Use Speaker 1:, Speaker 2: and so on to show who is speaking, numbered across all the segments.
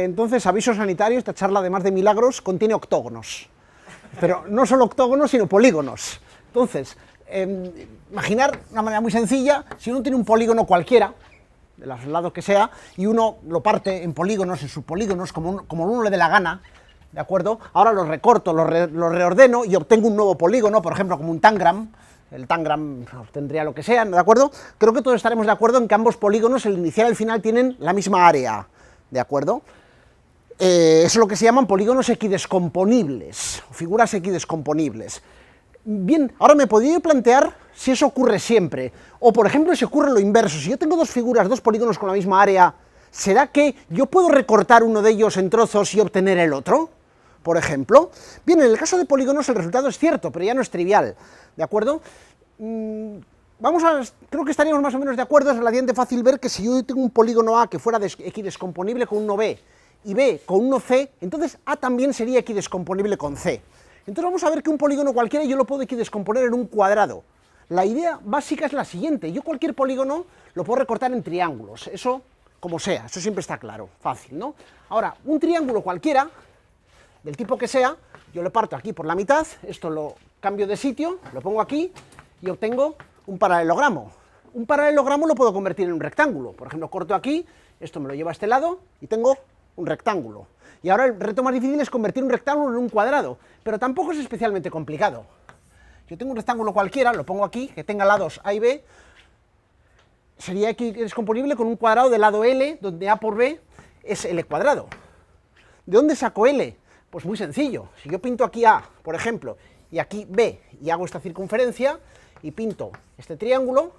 Speaker 1: Entonces, aviso sanitario, esta charla, además de milagros, contiene octógonos. Pero no solo octógonos, sino polígonos. Entonces, imaginar de una manera muy sencilla, si uno tiene un polígono cualquiera, de los lados que sea, y uno lo parte en polígonos, en subpolígonos, como uno le dé la gana, ¿de acuerdo? Ahora los recorto, los reordeno y obtengo un nuevo polígono, por ejemplo, como un tangram. El tangram obtendría lo que sea, ¿de acuerdo? Creo que todos estaremos de acuerdo en que ambos polígonos, el inicial y el final, tienen la misma área, ¿de acuerdo? Eso es lo que se llaman polígonos equidescomponibles, o figuras equidescomponibles. Bien, ahora me podría plantear si eso ocurre siempre, o por ejemplo si ocurre lo inverso. Si yo tengo dos figuras, dos polígonos con la misma área, ¿será que yo puedo recortar uno de ellos en trozos y obtener el otro? Por ejemplo. Bien, en el caso de polígonos el resultado es cierto, pero ya no es trivial, ¿de acuerdo? Creo que estaríamos más o menos de acuerdo, es relativamente fácil ver que si yo tengo un polígono A que fuera equidescomponible con uno B, y B con uno C, entonces A también sería equidescomponible con C. Entonces vamos a ver que un polígono cualquiera yo lo puedo equidescomponer en un cuadrado. La idea básica es la siguiente: yo cualquier polígono lo puedo recortar en triángulos, eso como sea, eso siempre está claro, fácil, ¿no? Ahora, un triángulo cualquiera, del tipo que sea, yo lo parto aquí por la mitad, esto lo cambio de sitio, lo pongo aquí y obtengo un paralelogramo. Un paralelogramo lo puedo convertir en un rectángulo, por ejemplo, corto aquí, esto me lo llevo a este lado y tengo un rectángulo. Y ahora el reto más difícil es convertir un rectángulo en un cuadrado, pero tampoco es especialmente complicado. Yo tengo un rectángulo cualquiera, lo pongo aquí, que tenga lados A y B, sería equidescomponible con un cuadrado de lado L, donde A por B es L cuadrado. ¿De dónde saco L? Pues muy sencillo. Si yo pinto aquí A, por ejemplo, y aquí B, y hago esta circunferencia, y pinto este triángulo,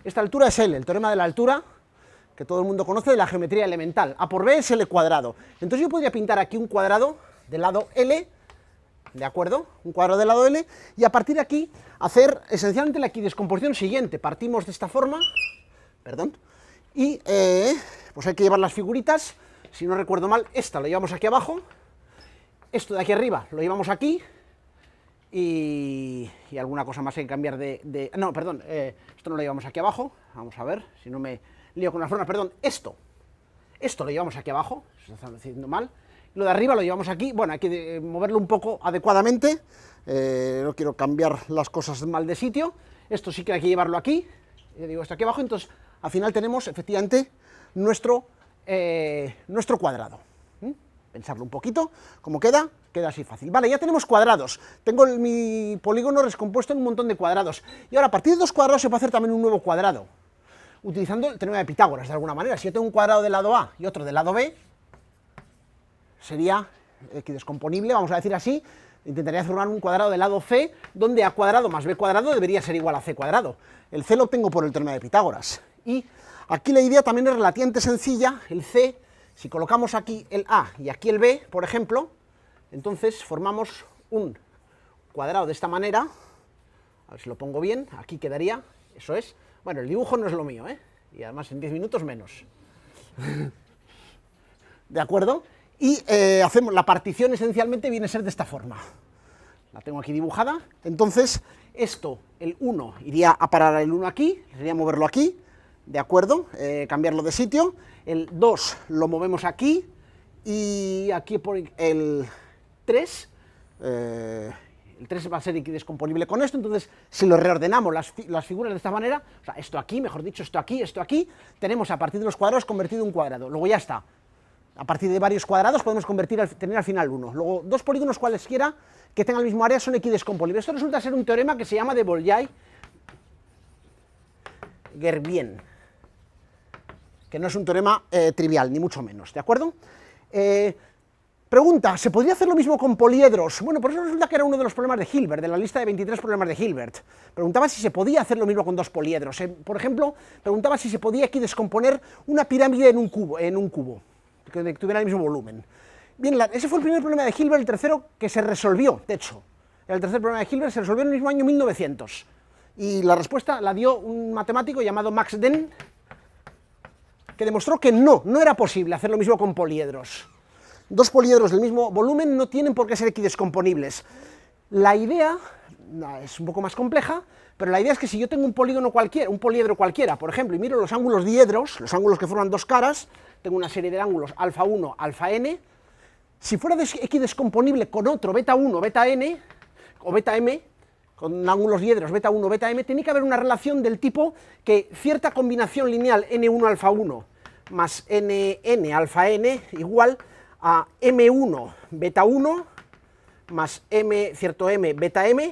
Speaker 1: esta altura es L, el teorema de la altura, que todo el mundo conoce de la geometría elemental. A por B es L cuadrado. Entonces yo podría pintar aquí un cuadrado del lado L, ¿de acuerdo? Un cuadrado del lado L, y a partir de aquí hacer esencialmente la equidescomposición siguiente. Partimos de esta forma, y pues hay que llevar las figuritas. Si no recuerdo mal, esta lo llevamos aquí abajo, esto de aquí arriba lo llevamos aquí, y alguna cosa más hay que cambiar esto no lo llevamos aquí abajo, vamos a ver, si no me lío con las formas, esto lo llevamos aquí abajo, se está haciendo mal, lo de arriba lo llevamos aquí, bueno, hay que moverlo un poco adecuadamente, no quiero cambiar las cosas mal de sitio, esto sí que hay que llevarlo aquí, digo esto aquí abajo, entonces al final tenemos efectivamente nuestro cuadrado. Pensarlo un poquito, ¿cómo queda? Queda así fácil. Vale, ya tenemos cuadrados. Tengo mi polígono descompuesto en un montón de cuadrados. Y ahora, a partir de dos cuadrados se puede hacer también un nuevo cuadrado, utilizando el teorema de Pitágoras, de alguna manera. Si yo tengo un cuadrado del lado A y otro del lado B, sería equidescomponible, vamos a decir así. Intentaría formar un cuadrado del lado C, donde A cuadrado más B cuadrado debería ser igual a C cuadrado. El C lo obtengo por el teorema de Pitágoras. Y aquí la idea también es relativamente sencilla. El C, si colocamos aquí el A y aquí el B, por ejemplo, entonces formamos un cuadrado de esta manera. A ver si lo pongo bien, aquí quedaría, eso es. Bueno, el dibujo no es lo mío, y además en 10 minutos menos. ¿De acuerdo? Y hacemos la partición, esencialmente viene a ser de esta forma. La tengo aquí dibujada, entonces esto, el 1, iría a parar el 1 aquí, sería moverlo aquí, ¿de acuerdo? Cambiarlo de sitio. El 2 lo movemos aquí, y aquí por el 3, el 3 va a ser equidescomponible con esto, entonces si lo reordenamos las figuras de esta manera, o sea, esto aquí, mejor dicho, esto aquí, tenemos a partir de los cuadrados convertido en un cuadrado, luego ya está. A partir de varios cuadrados podemos tener al final uno. Luego, dos polígonos cualesquiera que tengan el mismo área son equidescomponibles. Esto resulta ser un teorema que se llama de Bolyai-Gervien, que no es un teorema trivial, ni mucho menos, ¿de acuerdo? Pregunta, ¿se podría hacer lo mismo con poliedros? Bueno, por eso resulta que era uno de los problemas de Hilbert, de la lista de 23 problemas de Hilbert. Preguntaba si se podía hacer lo mismo con dos poliedros. Por ejemplo, preguntaba si se podía equidescomponer una pirámide en un cubo, que tuviera el mismo volumen. Bien, ese fue el primer problema de Hilbert, el tercero que se resolvió, de hecho. El tercer problema de Hilbert se resolvió en el mismo año 1900. Y la respuesta la dio un matemático llamado Max Dehn, que demostró que no era posible hacer lo mismo con poliedros. Dos poliedros del mismo volumen no tienen por qué ser equidescomponibles. La idea es un poco más compleja, pero la idea es que si yo tengo un polígono cualquiera, un poliedro cualquiera, por ejemplo, y miro los ángulos diedros, los ángulos que forman dos caras, tengo una serie de ángulos alfa 1, alfa n, si fuera equidescomponible con otro beta 1, beta n, o beta m, con ángulos diedros beta 1, beta m, tiene que haber una relación del tipo que cierta combinación lineal n1 alfa 1 más nn alfa n igual a m1 beta 1 más cierto m beta m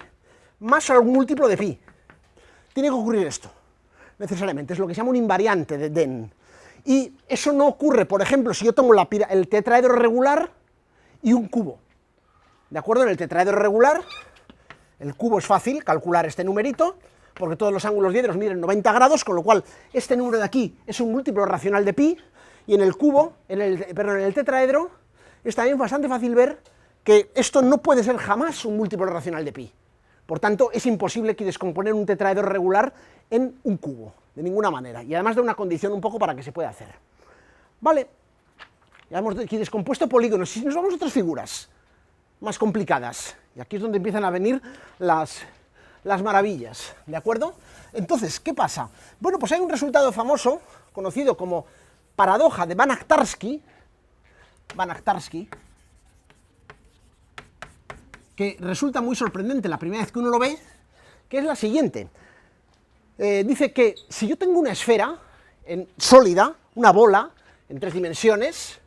Speaker 1: más algún múltiplo de pi. Tiene que ocurrir esto, necesariamente, es lo que se llama un invariante de Dehn. Y eso no ocurre, por ejemplo, si yo tengo el tetraedro regular y un cubo. ¿De acuerdo? En el tetraedro regular, el cubo es fácil calcular este numerito, porque todos los ángulos diedros miden 90 grados, con lo cual este número de aquí es un múltiplo racional de pi, y en el cubo, en el tetraedro, es también bastante fácil ver que esto no puede ser jamás un múltiplo racional de pi. Por tanto, es imposible descomponer un tetraedro regular en un cubo, de ninguna manera, y además de una condición un poco para que se pueda hacer. Vale, ya hemos descompuesto polígonos. Si nos vamos a otras figuras más complicadas, y aquí es donde empiezan a venir las maravillas, ¿de acuerdo? Entonces, ¿qué pasa? Bueno, pues hay un resultado famoso, conocido como paradoja de Banach-Tarski, que resulta muy sorprendente la primera vez que uno lo ve, que es la siguiente. Dice que si yo tengo una esfera sólida, una bola, en 3 dimensiones,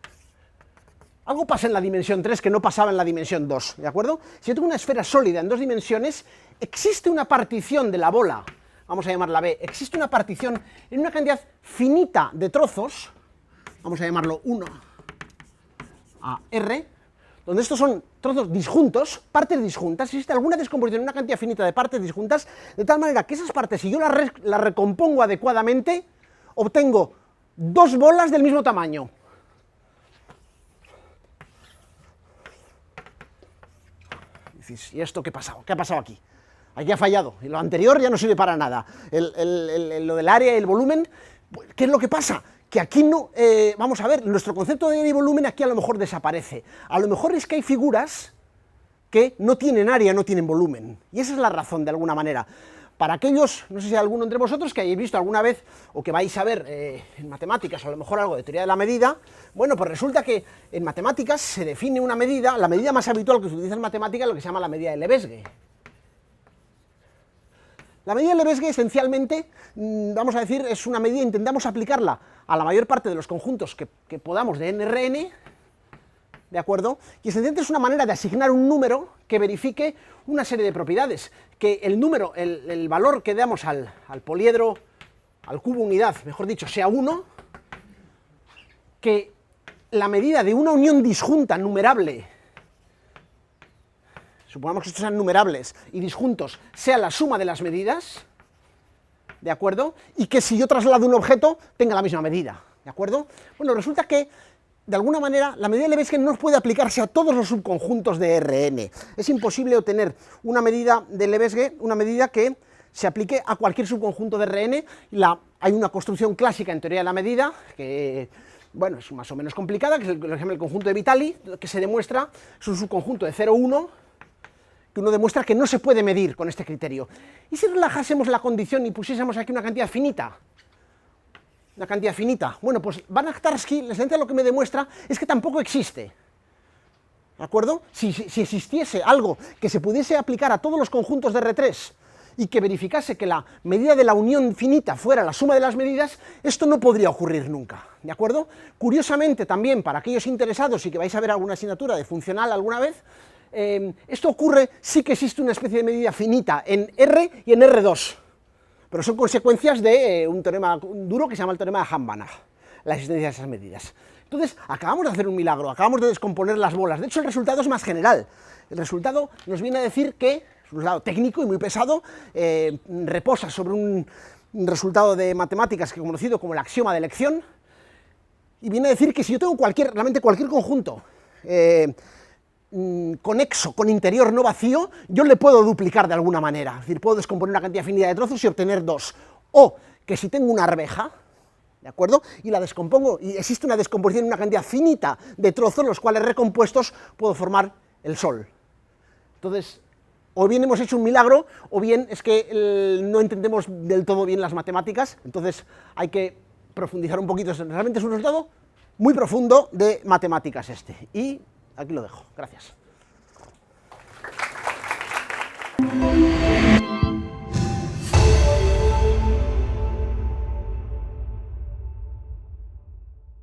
Speaker 1: algo pasa en la dimensión 3 que no pasaba en la dimensión 2, ¿de acuerdo? Si yo tengo una esfera sólida en 2 dimensiones, existe una partición de la bola, vamos a llamarla B, existe una partición en una cantidad finita de trozos, vamos a llamarlo 1 a R, donde estos son trozos disjuntos, partes disjuntas, existe alguna descomposición en una cantidad finita de partes disjuntas, de tal manera que esas partes, si yo las recompongo adecuadamente, obtengo 2 bolas del mismo tamaño. ¿Y esto qué ha pasado? ¿Qué ha pasado aquí? Aquí ha fallado, y lo anterior ya no sirve para nada. Lo del área y el volumen, ¿qué es lo que pasa? Que aquí no, vamos a ver, nuestro concepto de área y volumen aquí a lo mejor desaparece. A lo mejor es que hay figuras que no tienen área, no tienen volumen. Y esa es la razón, de alguna manera. Para aquellos, no sé si hay alguno entre vosotros que hayáis visto alguna vez, o que vais a ver en matemáticas, o a lo mejor algo de teoría de la medida, bueno, pues resulta que en matemáticas se define una medida, la medida más habitual que se utiliza en matemáticas es lo que se llama la medida de Lebesgue. La medida de Lebesgue, esencialmente, vamos a decir, es una medida, intentamos aplicarla a la mayor parte de los conjuntos que podamos de nRn, ¿de acuerdo? Y esencialmente es una manera de asignar un número que verifique una serie de propiedades, que el número, el valor que damos al poliedro, al cubo unidad, mejor dicho, sea 1, que la medida de una unión disjunta numerable, supongamos que estos sean numerables y disjuntos, sea la suma de las medidas, ¿de acuerdo? Y que si yo traslado un objeto, tenga la misma medida, ¿de acuerdo? Bueno, resulta que, de alguna manera, la medida de Lebesgue no puede aplicarse a todos los subconjuntos de Rn. Es imposible obtener una medida de Lebesgue, una medida que se aplique a cualquier subconjunto de Rn. Hay una construcción clásica en teoría de la medida, que, bueno, es más o menos complicada, que es lo que se llama el conjunto de Vitali, que se demuestra, es un subconjunto de 0, 1, que uno demuestra que no se puede medir con este criterio. ¿Y si relajásemos la condición y pusiésemos aquí una cantidad finita? Una cantidad finita. Bueno, pues Banach-Tarski, la esencia lo que me demuestra es que tampoco existe. ¿De acuerdo? Si existiese algo que se pudiese aplicar a todos los conjuntos de R3 y que verificase que la medida de la unión finita fuera la suma de las medidas, esto no podría ocurrir nunca. ¿De acuerdo? Curiosamente, también, para aquellos interesados y que vais a ver alguna asignatura de funcional alguna vez, esto ocurre, sí que existe una especie de medida finita en R y en R2, pero son consecuencias de un teorema duro que se llama el teorema de Hahn-Banach, la existencia de esas medidas. Entonces, acabamos de hacer un milagro, acabamos de descomponer las bolas. De hecho, el resultado es más general. El resultado nos viene a decir que, es un resultado técnico y muy pesado, reposa sobre un resultado de matemáticas que he conocido como el axioma de elección, y viene a decir que si yo tengo realmente cualquier conjunto conexo con interior no vacío, yo le puedo duplicar de alguna manera, es decir, puedo descomponer una cantidad finita de trozos y obtener dos, o que si tengo una arveja, ¿de acuerdo?, y la descompongo, y existe una descomposición en una cantidad finita de trozos, los cuales recompuestos puedo formar el Sol. Entonces, o bien hemos hecho un milagro, o bien es que no entendemos del todo bien las matemáticas, entonces hay que profundizar un poquito, realmente es un resultado muy profundo de matemáticas este, y aquí lo dejo, gracias.